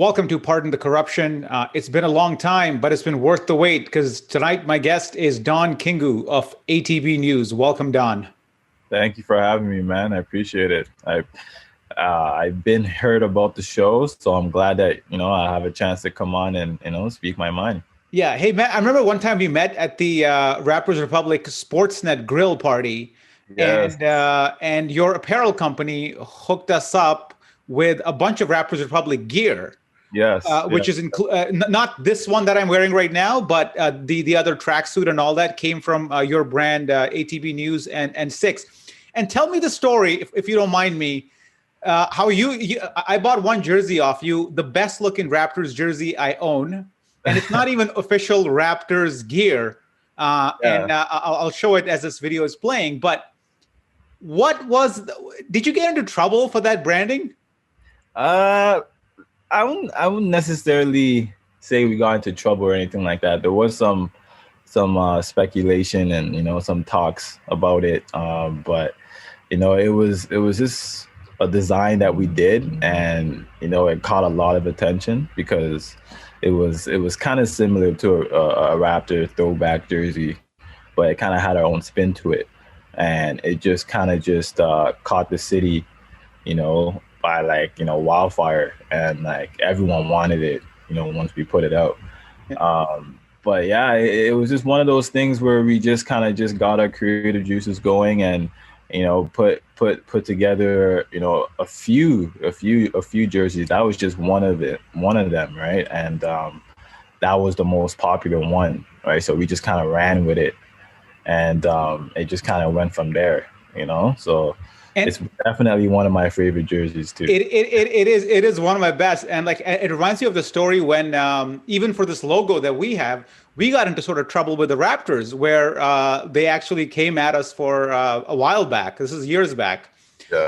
Welcome to Pardon the Corruption. It's been a long time, but it's been worth the wait because tonight my guest is Don Kingu of ATB News. Welcome, Don. Thank you for having me, man. I appreciate it. I've been heard about the show, so I'm glad that I have a chance to come on and speak my mind. Yeah. Hey, Matt, I remember one time we met at the Raptors Republic Sportsnet Grill Party, Yes. and your apparel company hooked us up with a bunch of Raptors Republic gear. Yes. Which is not this one that I'm wearing right now, but the other tracksuit and all that came from your brand, ATB News and Six. And tell me the story, if you don't mind me, how I bought one jersey off you, the best looking Raptors jersey I own, and it's not even official Raptors gear. And I'll show it as this video is playing. But did you get into trouble for that branding? I wouldn't necessarily say we got into trouble or anything like that. There was some speculation and some talks about it, but it was just a design that we did, and it caught a lot of attention because it was kind of similar to a Raptor throwback jersey, but it kind of had our own spin to it, and it just kind of caught the city, by wildfire, and everyone wanted it, once we put it out. But yeah, it was just one of those things where we just got our creative juices going and put together a few jerseys. That was just one of them, right? And that was the most popular one, right? So we just kind of ran with it, and it just kind of went from there, so. And it's definitely one of my favorite jerseys too. It is one of my best, and it reminds you of the story when even for this logo that we have, we got into sort of trouble with the Raptors, where they actually came at us for a while back. This is years back,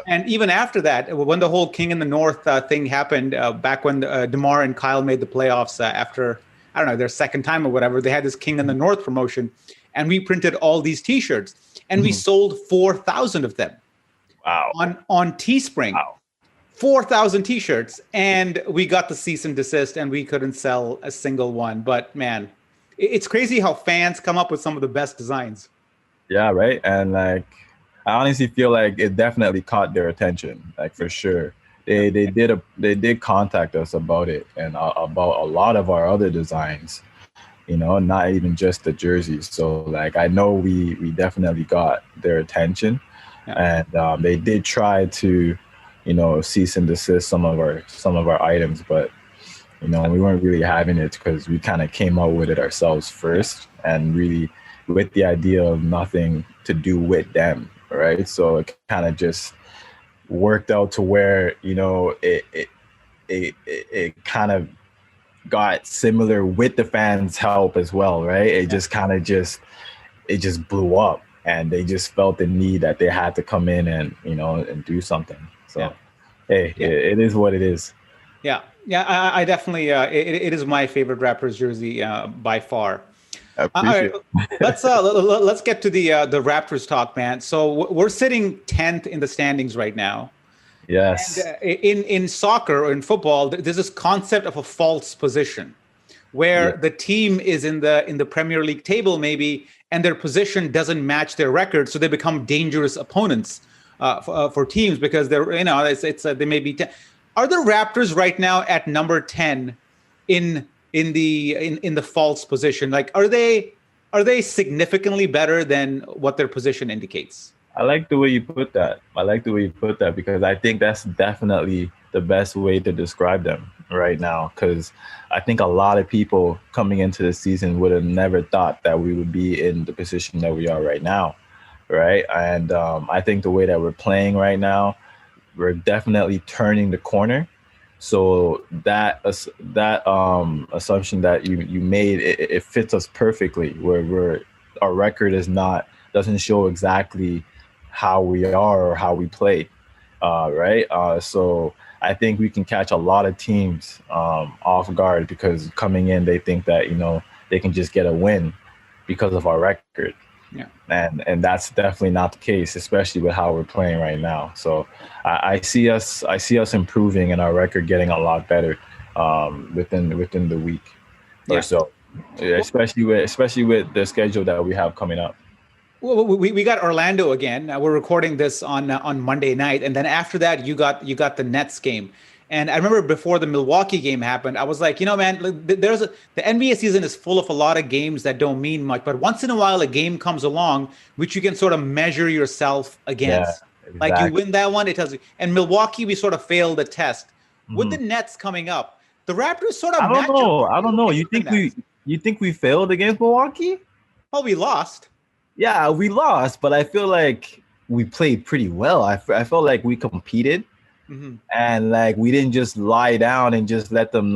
and even after that, when the whole King in the North thing happened, back when DeMar and Kyle made the playoffs after their second time or whatever, they had this King in the North promotion, and we printed all these T-shirts, and we sold 4,000 of them. Wow. On Teespring. Wow. 4,000 T-shirts, and we got the cease and desist, and we couldn't sell a single one. But man, it's crazy how fans come up with some of the best designs. Yeah, right. And I honestly feel like it definitely caught their attention, for sure. They did contact us about it and about a lot of our other designs, not even just the jerseys. So I know we definitely got their attention. Yeah. And they did try to, cease and desist some of our items, but we weren't really having it because we kind of came out with it ourselves first, and really with the idea of nothing to do with them, right? So it kind of just worked out to where it kind of got similar with the fans' help as well, right? It just kind of it just blew up. And they just felt the need that they had to come in and and do something. So, It is what it is. Yeah, I definitely. It is my favorite Raptors jersey by far. I appreciate it. Let's get to the Raptors talk, man. So we're sitting 10th in the standings right now. Yes. And, in soccer or in football, there's this concept of a false position, where the team is in the Premier League table maybe, and their position doesn't match their record, so they become dangerous opponents for teams because they're they may be 10. Are the Raptors right now at number 10 in the false position? Are they significantly better than what their position indicates? I like the way you put that. Because I think that's definitely the best way to describe them right now, because I think a lot of people coming into the season would have never thought that we would be in the position that we are right now, right? And I think the way that we're playing right now, we're definitely turning the corner. So that assumption that you made, it fits us perfectly, where our record doesn't show exactly how we are or how we play, right? So I think we can catch a lot of teams off guard, because coming in, they think that, they can just get a win because of our record. Yeah. And that's definitely not the case, especially with how we're playing right now. So I see us improving and our record getting a lot better within the week or Yeah. so. Yeah, especially with the schedule that we have coming up. Well, we got Orlando again. We're recording this on Monday night, and then after that, you got the Nets game. And I remember before the Milwaukee game happened, I was like, man, the NBA season is full of a lot of games that don't mean much, but once in a while, a game comes along which you can sort of measure yourself Yeah, against. Like you exactly. win that one, it tells you. And Milwaukee, we sort of failed the test. With the Mhm. Nets coming up, the Raptors sort of I don't match up know. I pretty don't know. okay with the Nets. You think we failed against Milwaukee? Well, we lost. Yeah, we lost, but I feel like we played pretty well. I felt like we competed Hmm. and like we didn't just lie down and just let them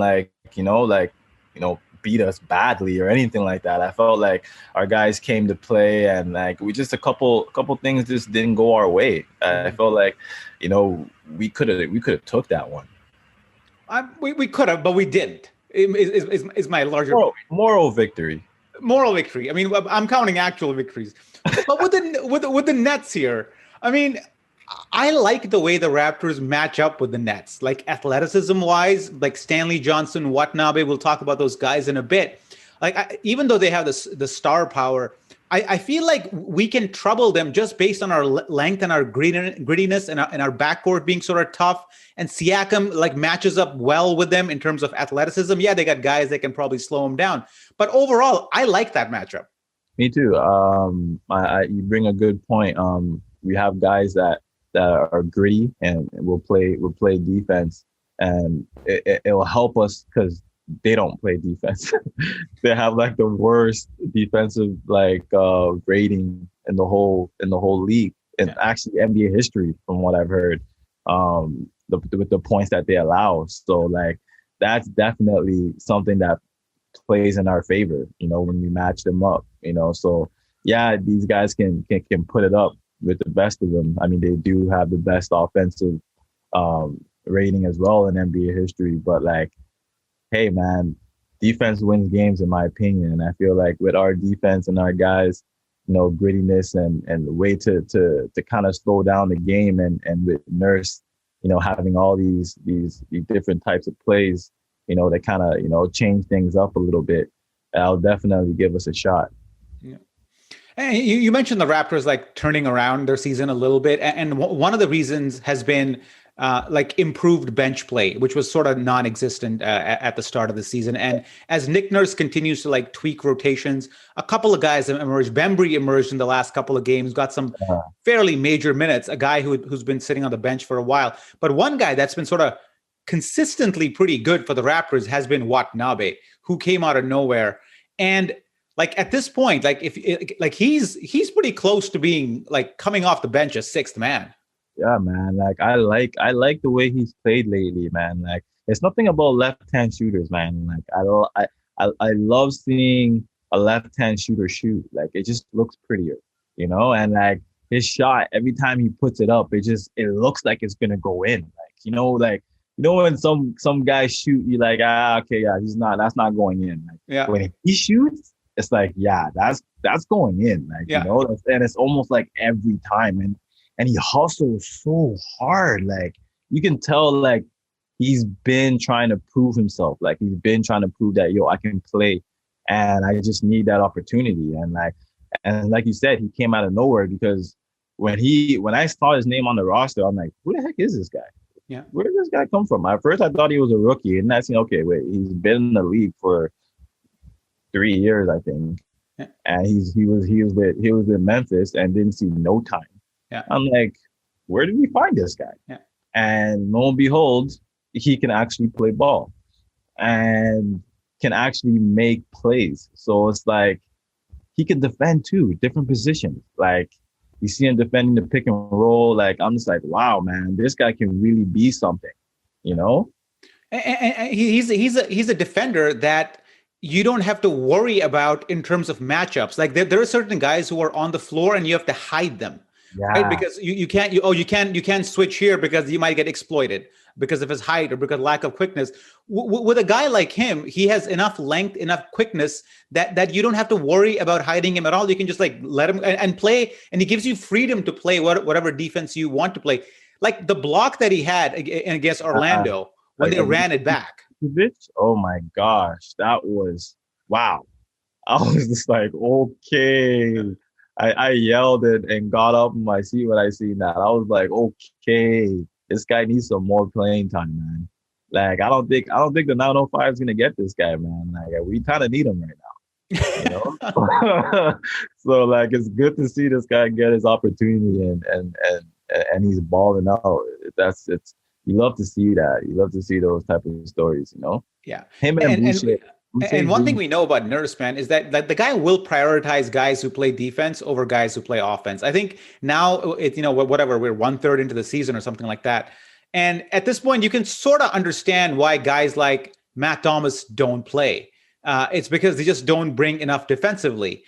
beat us badly or anything like that. I felt like our guys came to play and like we just a couple things just didn't go our way. I Hmm. felt like, you know, we could have took that one. We could have, but we didn't. Is my larger point. Moral victory. Moral victory. I mean, I'm counting actual victories. But with the Nets here, I mean, I like the way the Raptors match up with the Nets, like athleticism wise, like Stanley Johnson, Watanabe. We'll talk about those guys in a bit. Like even though they have the star power, I feel like we can trouble them just based on our length and our grittiness and our backcourt being sort of tough. And Siakam like matches up well with them in terms of athleticism. Yeah, they got guys that can probably slow them down, but overall, I like that matchup. Me too. You bring a good point. We have guys that are gritty and will play defense, and it will help us because they don't play defense. They have like the worst defensive rating in the whole league, and Yeah. actually NBA history, from what I've heard. With the points that they allow, so like that's definitely something that plays in our favor, when we match them up, So yeah, these guys can put it up with the best of them. I mean, they do have the best offensive rating as well in NBA history. But like, hey man, defense wins games in my opinion. And I feel like with our defense and our guys, grittiness and the way to kind of slow down the game and with Nurse, having all these different types of plays, that kind of, change things up a little bit. That'll definitely give us a shot. Yeah. And you mentioned the Raptors like turning around their season a little bit, and one of the reasons has been like improved bench play, which was sort of non-existent at the start of the season. And as Nick Nurse continues to like tweak rotations, a couple of guys have emerged. Bembry emerged in the last couple of games, got some Uh, fairly major minutes. A guy who's been sitting on the bench for a while, but one guy that's been sort of consistently pretty good for the Raptors has been Watanabe, who came out of nowhere. And like at this point, like if like he's pretty close to being like coming off the bench as sixth man. yeah, man. Like I like the way he's played lately, man. Like it's nothing about left-hand shooters, man. Like I love seeing a left-hand shooter shoot. Like it just looks prettier, and like his shot, every time he puts it up, it looks like it's gonna go in. When some guys shoot, you like, okay, yeah, that's not going in. Like Yeah, when he shoots, it's like, yeah, that's going in. Like, yeah, and it's almost like every time. And he hustles so hard. Like you can tell, like he's been trying to prove himself. Like he's been trying to prove that, yo, I can play, and I just need that opportunity. And like you said, he came out of nowhere because when I saw his name on the roster, I'm like, who the heck is this guy? yeah, Where did this guy come from? At first, I thought he was a rookie, and that's okay. Wait, he's been in the league for 3 years, I think, yeah, and he was with Memphis and didn't see no time. yeah, I'm like, where did we find this guy? yeah. And lo and behold, he can actually play ball and can actually make plays. So it's like he can defend too, different positions. Like you see him defending the pick and roll. Like I'm just like, wow, man, this guy can really be something, you know? And he's a defender that you don't have to worry about in terms of matchups. Like there are certain guys who are on the floor and you have to hide them, right? Yeah. Because you can't switch here because you might get exploited because of his height or because lack of quickness. With a guy like him, he has enough length, enough quickness that you don't have to worry about hiding him at all. You can just like let him and play, and he gives you freedom to play whatever defense you want to play. Like the block that he had against Uh, Orlando when like they ran it back. Oh my gosh, that was wow. I was just like, okay. I yelled it and got up in my seat when I seen that. I was like, okay, this guy needs some more playing time, man. Like, I don't think the 905 is gonna get this guy, man. Like, we kind of need him right now, you know. So like, it's good to see this guy get his opportunity and he's balling out. It's you love to see that. You love to see those type of stories, you know. Yeah. Him and And Boucher. and Boucher's one thing doing we know about Nurse, man, is that the guy will prioritize guys who play defense over guys who play offense. I think now it's, whatever, we're 1/3 into the season or something like that. And at this point, you can sort of understand why guys like Matt Thomas don't play. It's because they just don't bring enough defensively.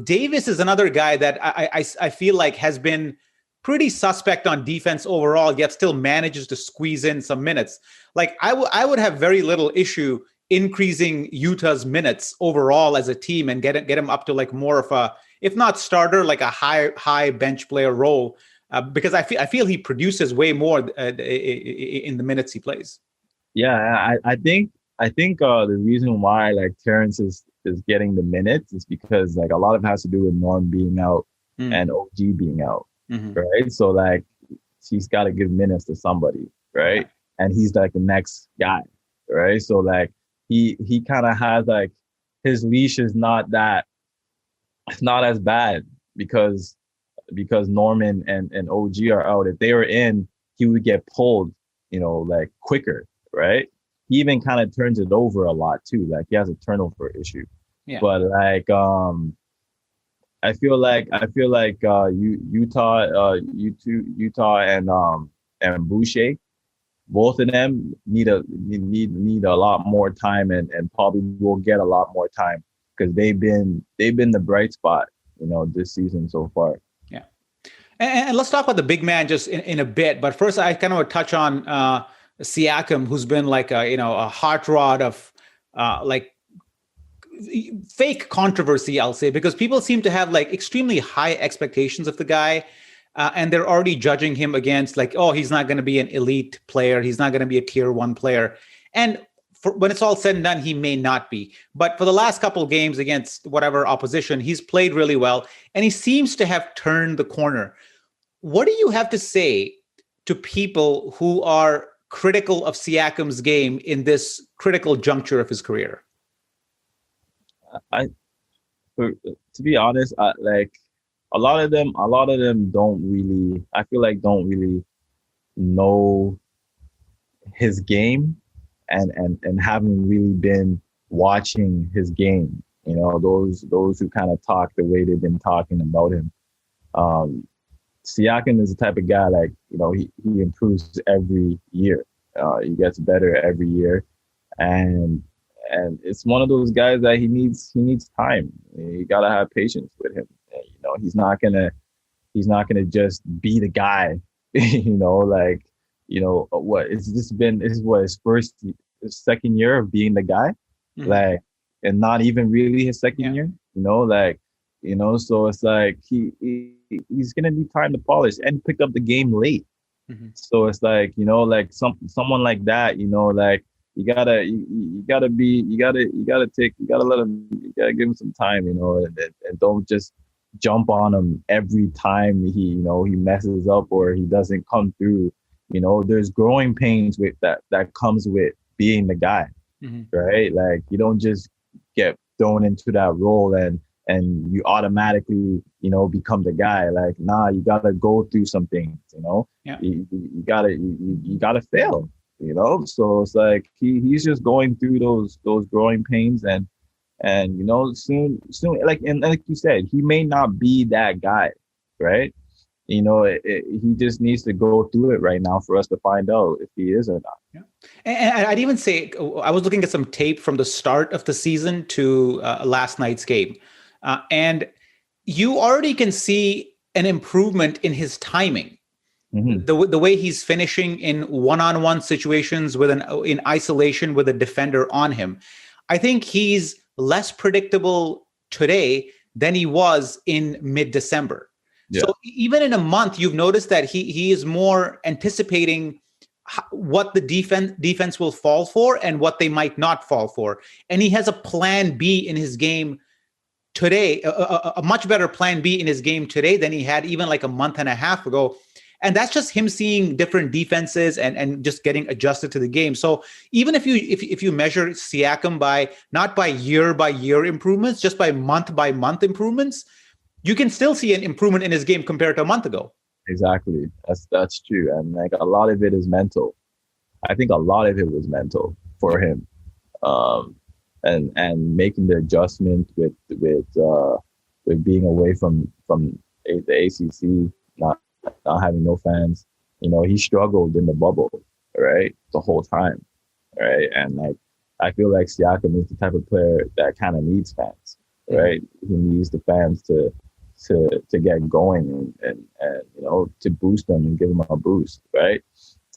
Davis is another guy that I feel like has been pretty suspect on defense overall, yet still manages to squeeze in some minutes. Like I would have very little issue increasing Utah's minutes overall as a team and get him up to like more of a, if not starter, like a high bench player role, because I feel he produces way more in the minutes he plays. Yeah, I think the reason why like Terrence is getting the minutes is because like a lot of it has to do with Norm being out and OG being out, right? So like he's got to give minutes to somebody, right? And he's like the next guy, right? So like he kind of has like his leash is not that, it's not as bad because Norman and OG are out. If they were in, he would get pulled, like quicker, right? He even kind of turns it over a lot too. Like he has a turnover issue. Yeah. But like I feel like Utah and Boucher, both of them need a lot more time and probably will get a lot more time because they've been the bright spot, this season so far. Yeah. And let's talk about the big man just in a bit. But first, I kind of want to touch on Siakam, who's been like a hot rod of like fake controversy, I'll say, because people seem to have like extremely high expectations of the guy. And they're already judging him against like, oh, he's not going to be an elite player. He's not going to be a tier 1 player. And when it's all said and done, he may not be. But for the last couple of games against whatever opposition, he's played really well. And he seems to have turned the corner. What do you have to say to people who are critical of Siakam's game in this critical juncture of his career? To be honest, like a lot of them don't really know his game and haven't really been watching his game. Those who kind of talk the way they've been talking about him. Siakam is the type of guy like, he improves every year. He gets better every year. And it's one of those guys that he needs time. You gotta have patience with him. He's not gonna just be the guy. His second year of being the guy, like, and not even really his second year. So it's like he's gonna need time to polish and pick up the game late. So it's like someone like that, like. You gotta give him some time, and don't just jump on him every time he messes up or he doesn't come through. There's growing pains with that comes with being the guy, right? Like you don't just get thrown into that role and you automatically, become the guy. Like, nah, you gotta go through some things, you gotta fail. So it's like he's just going through those growing pains and soon like you said, he may not be that guy, right? He just needs to go through it right now for us to find out if he is or not. Yeah. And I'd even say I was looking at some tape from the start of the season to last night's game, and you already can see an improvement in his timing. The way he's finishing in one-on-one situations in isolation with a defender on him. I think he's less predictable today than he was in mid-December. Yeah. So even in a month, you've noticed that he is more anticipating what the defense will fall for and what they might not fall for. And he has a plan B in his game today, a much better plan B in his game today than he had even like a month and a half ago. And that's just him seeing different defenses and just getting adjusted to the game. So even if you measure Siakam by not by year improvements, just by month improvements, you can still see an improvement in his game compared to a month ago. Exactly. That's true. And like a lot of it is mental. I think a lot of it was mental for him. And making the adjustment with being away from the ACC, not having no fans. You know, he struggled in the bubble, right? The whole time. Right. And like I feel like Siakam is the type of player that kind of needs fans, right? He needs the fans to get going and you know, to boost them and give them a boost, right?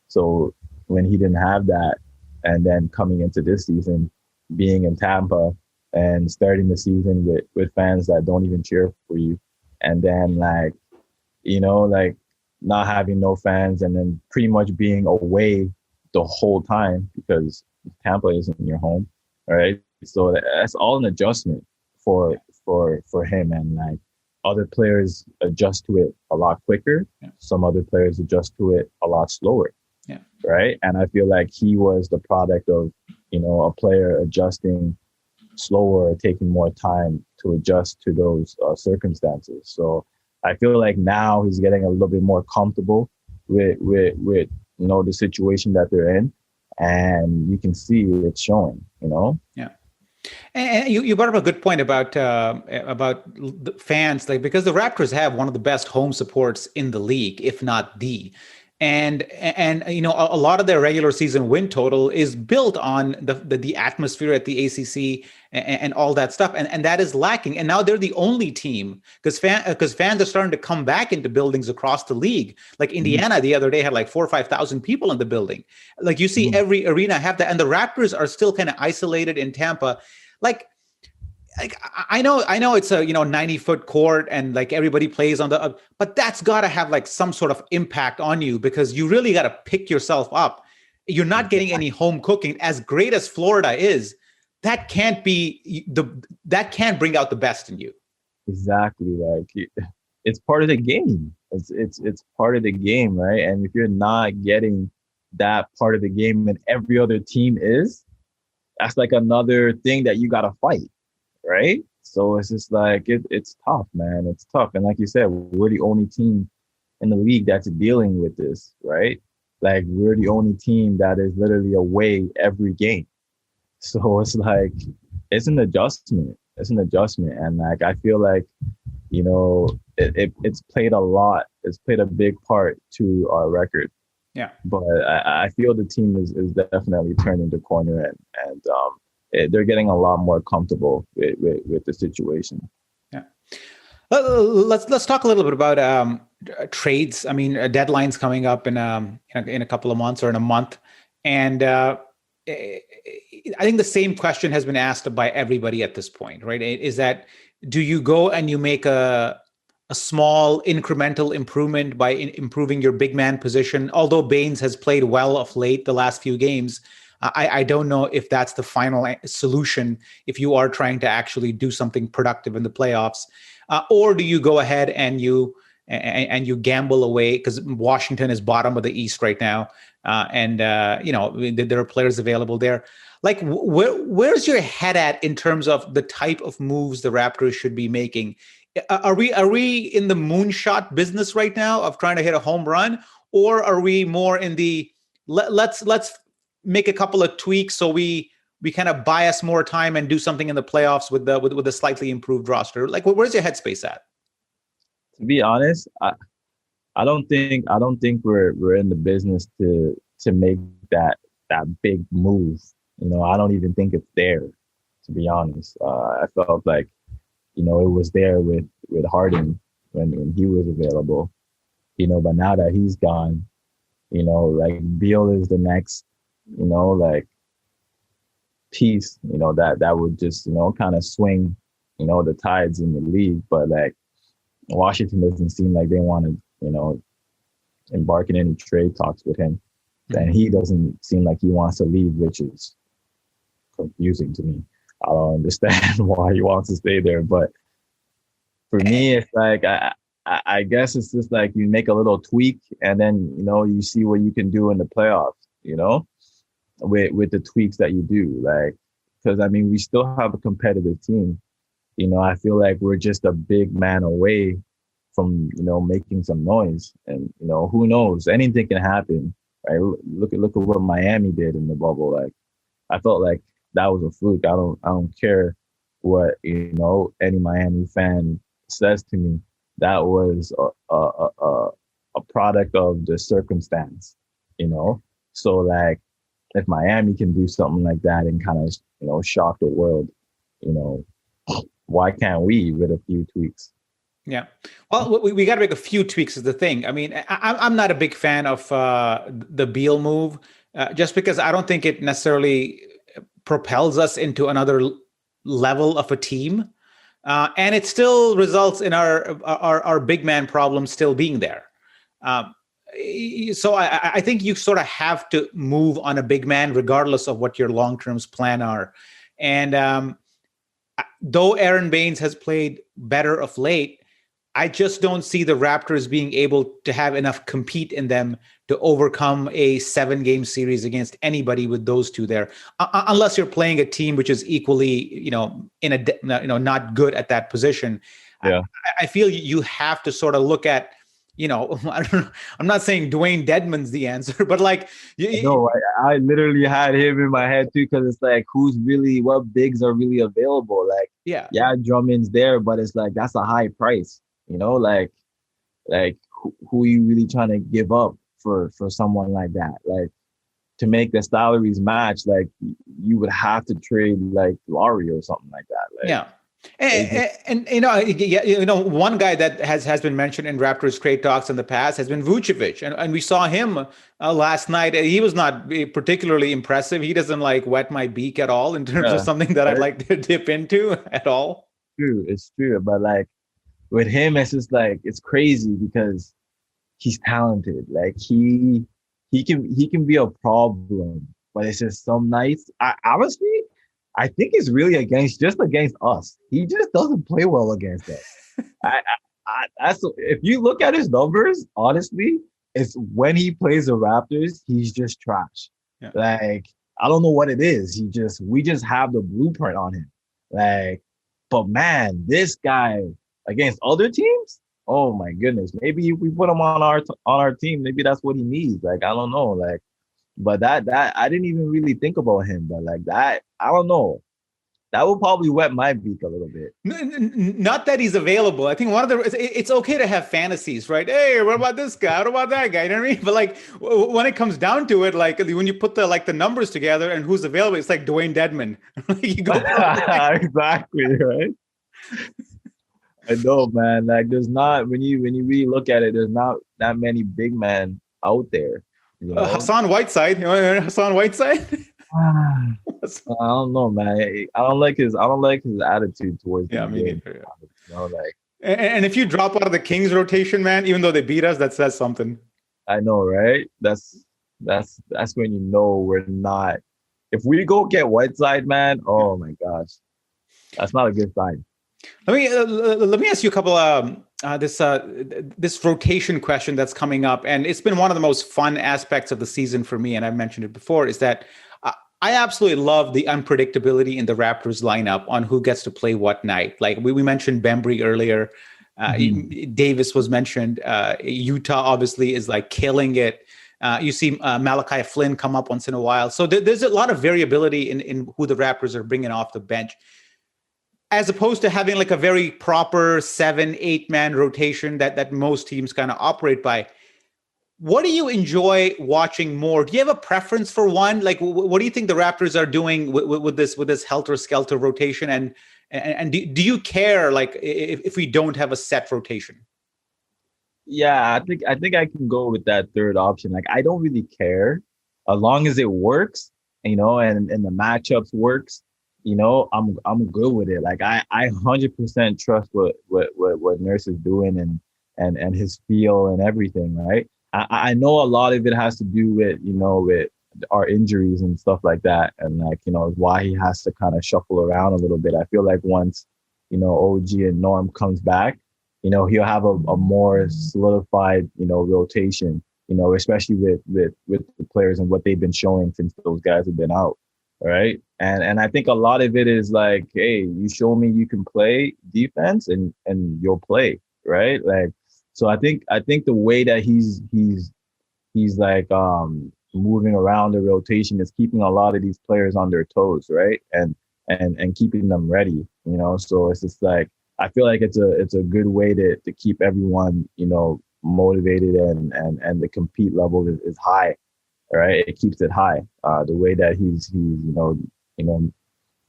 So when he didn't have that, and then coming into this season, being in Tampa and starting the season with fans that don't even cheer for you, and then like, you know, like not having no fans and then pretty much being away the whole time because Tampa isn't your home, right? So that's all an adjustment for him, and like other players adjust to it a lot quicker. Yeah. Some other players adjust to it a lot slower. Yeah. Right. And I feel like he was the product of, you know, a player adjusting slower, taking more time to adjust to those circumstances. So I feel like now he's getting a little bit more comfortable with you know, the situation that they're in, and you can see it's showing, you know? Yeah. And you brought up a good point about the fans, like, because the Raptors have one of the best home supports in the league, if not the. And you know, a lot of their regular season win total is built on the atmosphere at the ACC and all that stuff, and that is lacking. And now they're the only team, because fans are starting to come back into buildings across the league. Like Indiana the other day had like 4,000 or 5,000 people in the building. Like you see every arena have that, and the Raptors are still kind of isolated in Tampa. Like I know it's a 90-foot court and like everybody plays on the, but that's got to have like some sort of impact on you, because you really got to pick yourself up. You're not getting any home cooking. As great as Florida is, that can't bring out the best in you. Exactly, like it's part of the game. It's part of the game, right? And if you're not getting that part of the game and every other team is, that's like another thing that you got to fight. Right. So it's just like, it's tough, man. It's tough. And like you said, we're the only team in the league that's dealing with this, right? Like we're the only team that is literally away every game. So it's like, it's an adjustment. And like, I feel like, you know, it's played a lot. It's played a big part to our record. Yeah. But I feel the team is definitely turning the corner, and they're getting a lot more comfortable with the situation. Yeah. Let's talk a little bit about trades. I mean, a deadline's coming up in a couple of months or in a month, and I think the same question has been asked by everybody at this point, right? Is that, do you go and you make a small incremental improvement by improving your big man position? Although Baines has played well of late, the last few games, I don't know if that's the final solution if you are trying to actually do something productive in the playoffs, or do you go ahead and you gamble away, because Washington is bottom of the East right now, and there are players available there. Like, where's your head at in terms of the type of moves the Raptors should be making? Are we in the moonshot business right now of trying to hit a home run, or are we more in the let's make a couple of tweaks so we kind of buy us more time and do something in the playoffs with a slightly improved roster? Like, where's your headspace at? To be honest, I don't think we're in the business to make that big move. You know, I don't even think it's there, to be honest. I felt like, you know, it was there with Harden when he was available, you know, but now that he's gone, you know, like Beal is the next, you know, like piece, you know, that would just, you know, kind of swing, you know, the tides in the league. But like Washington doesn't seem like they want to, you know, embark in any trade talks with him. and he doesn't seem like he wants to leave, which is confusing to me. I don't understand why he wants to stay there, but for me, it's like I guess it's just like you make a little tweak, and then you see what you can do in the playoffs. With the tweaks that you do, like, because I mean we still have a competitive team. I feel like we're just a big man away from making some noise, and who knows, anything can happen, right? Look at what Miami did in the bubble. Like, I felt like that was a fluke. I don't care what any Miami fan says to me. That was a product of the circumstance. So like, if Miami can do something like that and kind of shock the world, why can't we with a few tweaks? Yeah. Well, we got to make a few tweaks is the thing. I mean, I'm not a big fan of the Beal move, just because I don't think it necessarily propels us into another level of a team. And it still results in our big man problem still being there. So I think you sort of have to move on a big man regardless of what your long-term plan are. And though Aaron Baines has played better of late, I just don't see the Raptors being able to have enough compete in them to overcome a 7-game series against anybody with those two there, unless you're playing a team which is equally, not good at that position. Yeah. I feel you have to sort of look at, I'm not saying Dwayne Dedman's the answer, but like, no, I literally had him in my head too, because it's like, what bigs are really available? Like, yeah, Drummond's there, but it's like that's a high price. Like who are you really trying to give up for someone like that? Like, to make the salaries match, like you would have to trade like Lowry or something like that. Like, yeah. And one guy that has been mentioned in Raptors trade talks in the past has been Vucevic, and we saw him last night. He was not particularly impressive. He doesn't like wet my beak at all in terms of something that I'd like to dip into at all. It's true, but like with him, it's just like it's crazy because he's talented. Like he can be a problem, but it's just some nights. I think it's really against us. He just doesn't play well against us. If you look at his numbers, honestly, it's when he plays the Raptors, he's just trash. Yeah. Like, I don't know what it is. We just have the blueprint on him. Like, but man, this guy against other teams, oh my goodness. Maybe if we put him on our team, maybe that's what he needs. Like, I don't know. Like, but that I didn't even really think about him. But like that, I don't know. That will probably wet my beak a little bit. Not that he's available. I think it's okay to have fantasies, right? Hey, what about this guy? What about that guy? You know what I mean? But like when it comes down to it, like when you put the numbers together and who's available, it's like Dwayne Dedman. You go exactly, right? I know, man. Like there's not, when you really look at it, there's not that many big men out there. Hassan Whiteside. You know Hassan Whiteside? I don't know, man. I don't like his attitude towards the game. Neither, yeah. And if you drop out of the Kings rotation, man, even though they beat us, that says something. I know, right? That's when we're not. If we go get Whiteside, man, oh my gosh, that's not a good sign. Let me ask you a couple this rotation question that's coming up, and it's been one of the most fun aspects of the season for me, and I've mentioned it before, is that I absolutely love the unpredictability in the Raptors lineup on who gets to play what night. Like we mentioned Bembry earlier, Davis was mentioned, Yuta obviously is like killing it. You see Malachi Flynn come up once in a while. So there's a lot of variability in who the Raptors are bringing off the bench, as opposed to having like a very proper 7-8 man rotation that most teams kind of operate by. What do you enjoy watching more? Do you have a preference for one? Like, what do you think the Raptors are doing with this helter-skelter rotation? And do you care, like, if we don't have a set rotation? Yeah, I think I can go with that third option. Like, I don't really care as long as it works, and the matchups works. I'm good with it. Like I 100% trust what Nurse is doing and his feel and everything, right? I know a lot of it has to do with, with our injuries and stuff like that. And like, why he has to kind of shuffle around a little bit. I feel like once, OG and Norm comes back, he'll have a more solidified, rotation, especially with the players and what they've been showing since those guys have been out. Right. And I think a lot of it is like, hey, you show me you can play defense and you'll play. Right. Like, so I think the way that he's like moving around the rotation is keeping a lot of these players on their toes, right? And keeping them ready, So it's just like I feel like it's a good way to keep everyone, motivated and the compete level is high, right? It keeps it high. The way that he's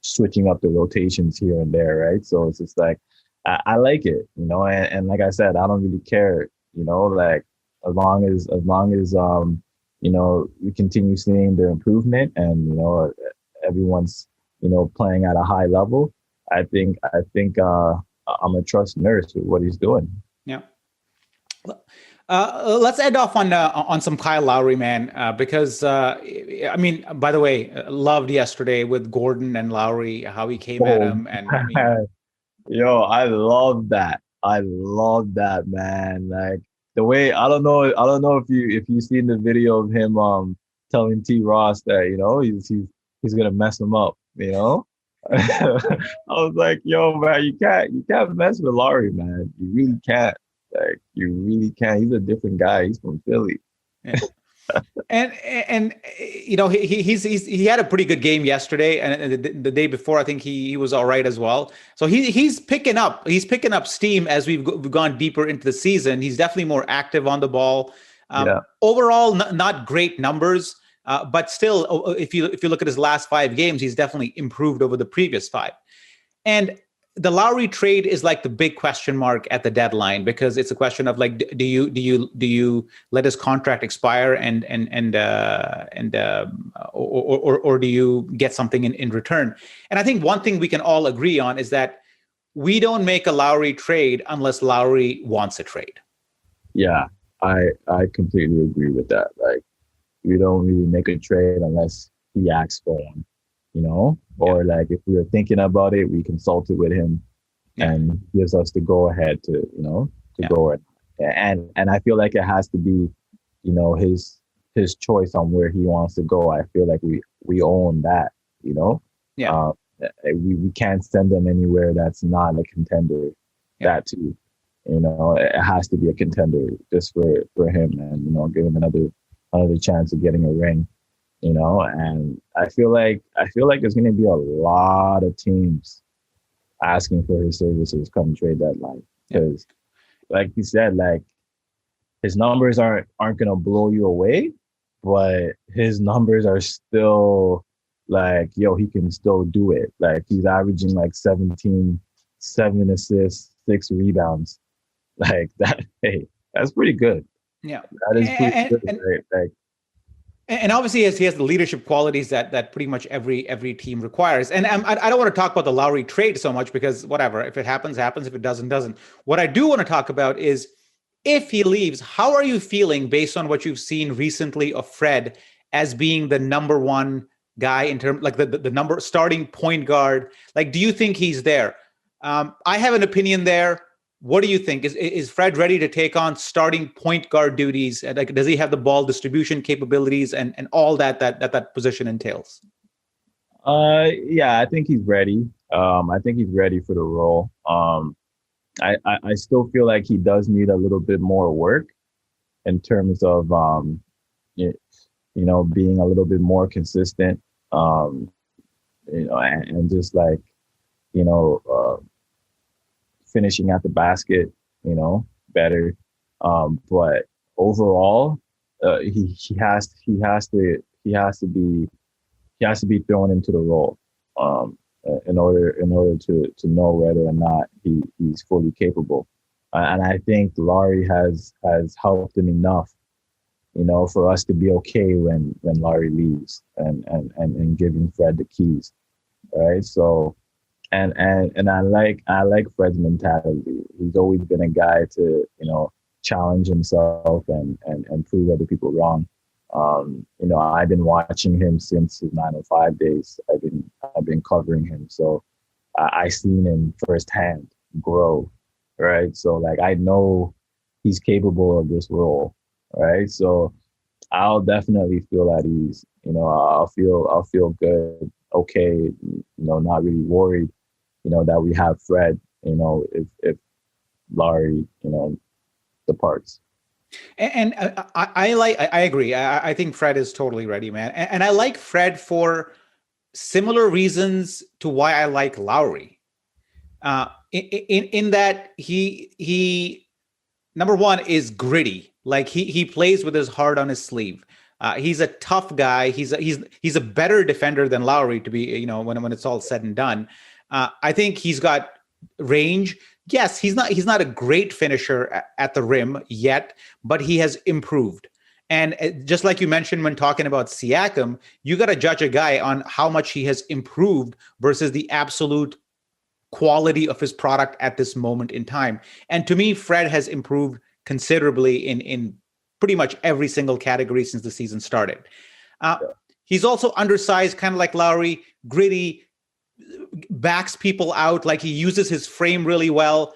switching up the rotations here and there, right? So it's just like I like it, and like I said, I don't really care, like as long as we continue seeing the improvement and everyone's playing at a high level. I think I'm a trust Nurse with what he's doing. Yeah. Let's end off on some Kyle Lowry, man, because I mean, by the way, loved yesterday with Gordon and Lowry how he came at him, and I mean, yo, I love that. I love that, man. Like the way I don't know if you've seen the video of him telling T Ross that he's gonna mess him up. I was like, yo, man, you can't mess with Lowry, man. You really can't. Like you really can't. He's a different guy. He's from Philly. Yeah. And he had a pretty good game yesterday, and the day before I think he was all right as well. So he's picking up steam as we've gone deeper into the season. He's definitely more active on the ball. Overall, not great numbers, but still, if you look at his last 5 games, he's definitely improved over the previous 5. And the Lowry trade is like the big question mark at the deadline, because it's a question of like, do you let his contract expire or do you get something in return? And I think one thing we can all agree on is that we don't make a Lowry trade unless Lowry wants a trade. Yeah, I completely agree with that. Like, we don't really make a trade unless he asks for one. Or like if we were thinking about it, we consulted with him and gives us the go ahead to go ahead. And I feel like it has to be, his choice on where he wants to go. I feel like we own that, we can't send him anywhere that's not a contender. That too, it has to be a contender just for him, and give him another chance of getting a ring. And I feel like there's going to be a lot of teams asking for his services come trade deadline, because, like you said, like his numbers aren't going to blow you away, but his numbers are still like, yo, he can still do it. Like he's averaging like 17, 7 assists, 6 rebounds, like that. Hey, that's pretty good. Yeah, that is pretty good, right? Like. And obviously, he has the leadership qualities that pretty much every team requires. And I don't want to talk about the Lowry trade so much, because whatever, if it happens, happens. If it doesn't. What I do want to talk about is, if he leaves, how are you feeling based on what you've seen recently of Fred as being the number one guy in terms, like the number starting point guard? Like, do you think he's there? I have an opinion there. What do you think? Is Fred ready to take on starting point guard duties? And like, does he have the ball distribution capabilities and all that position entails? Yeah, I think he's ready. I think he's ready for the role. I still feel like he does need a little bit more work in terms of being a little bit more consistent. And just like finishing at the basket, better. But overall, he has to be thrown into the role in order to know whether or not he's fully capable. And I think Lowry has helped him enough, for us to be okay when Lowry leaves and giving Fred the keys, right? So. And I like Fred's mentality. He's always been a guy to, challenge himself and prove other people wrong. I've been watching him since his 905 days. I've been covering him, so I seen him firsthand grow, right? So like I know he's capable of this role, right? So I'll definitely feel at ease. I'll feel good, okay, not really worried, that we have Fred, if Lowry, departs. And I agree. I think Fred is totally ready, man. And I like Fred for similar reasons to why I like Lowry. In that he number one is gritty. Like he plays with his heart on his sleeve. He's a tough guy. He's a better defender than Lowry, to be, when it's all said and done. I think he's got range. Yes, he's not a great finisher at the rim yet, but he has improved. And just like you mentioned when talking about Siakam, you got to judge a guy on how much he has improved versus the absolute quality of his product at this moment in time. And to me, Fred has improved considerably in pretty much every single category since the season started. He's also undersized, kind of like Lowry, gritty, backs people out, like he uses his frame really well.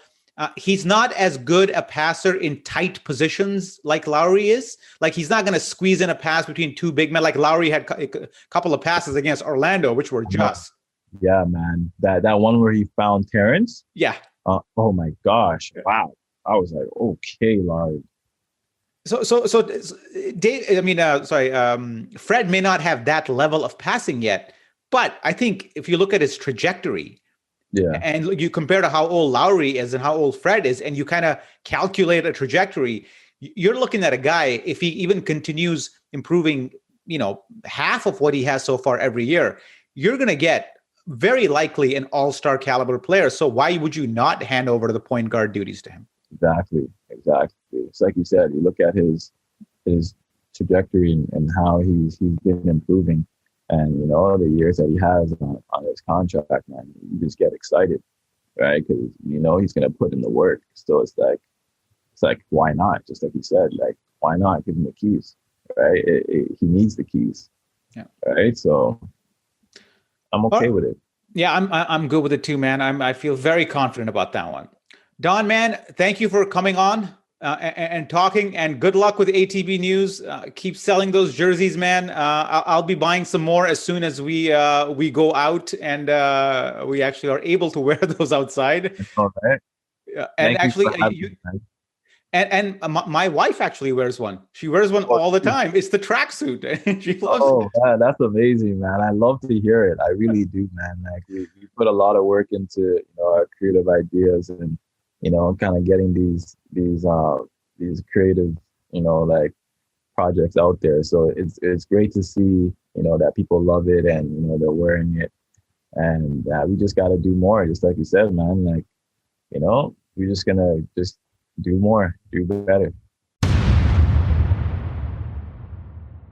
He's not as good a passer in tight positions like Lowry is. Like he's not going to squeeze in a pass between two big men. Like Lowry had a couple of passes against Orlando, which were just. Yeah, man. That one where he found Terrence. Yeah. Oh my gosh! Wow. I was like, okay, Lowry. So, Dave. I mean, Fred may not have that level of passing yet, but I think if you look at his trajectory, and you compare to how old Lowry is and how old Fred is, and you kind of calculate a trajectory, you're looking at a guy, if he even continues improving, half of what he has so far every year, you're going to get very likely an all-star caliber player. So why would you not hand over the point guard duties to him? Exactly. It's like you said, you look at his trajectory and how he's been improving. And, the years that he has on his contract, man, you just get excited, right? Because, he's going to put in the work. So it's like, why not? Just like you said, like, why not give him the keys, right? He needs the keys, right? So I'm okay with it. Yeah, I'm good with it too, man. I feel very confident about that one. Don, man, thank you for coming on and talking, and good luck with ATB News. Keep selling those jerseys, man. I'll be buying some more as soon as we go out and we actually are able to wear those outside. All right. And actually, and my wife actually wears one. She wears one all the time. It's the tracksuit. She loves it. Man, that's amazing, man. I love to hear it. I really do, man. Like we put a lot of work into our creative ideas and kind of getting these creative like projects out there. So it's great to see that people love it and they're wearing it, and we just got to do more. Just like you said, man. Like we're just gonna do more, do better.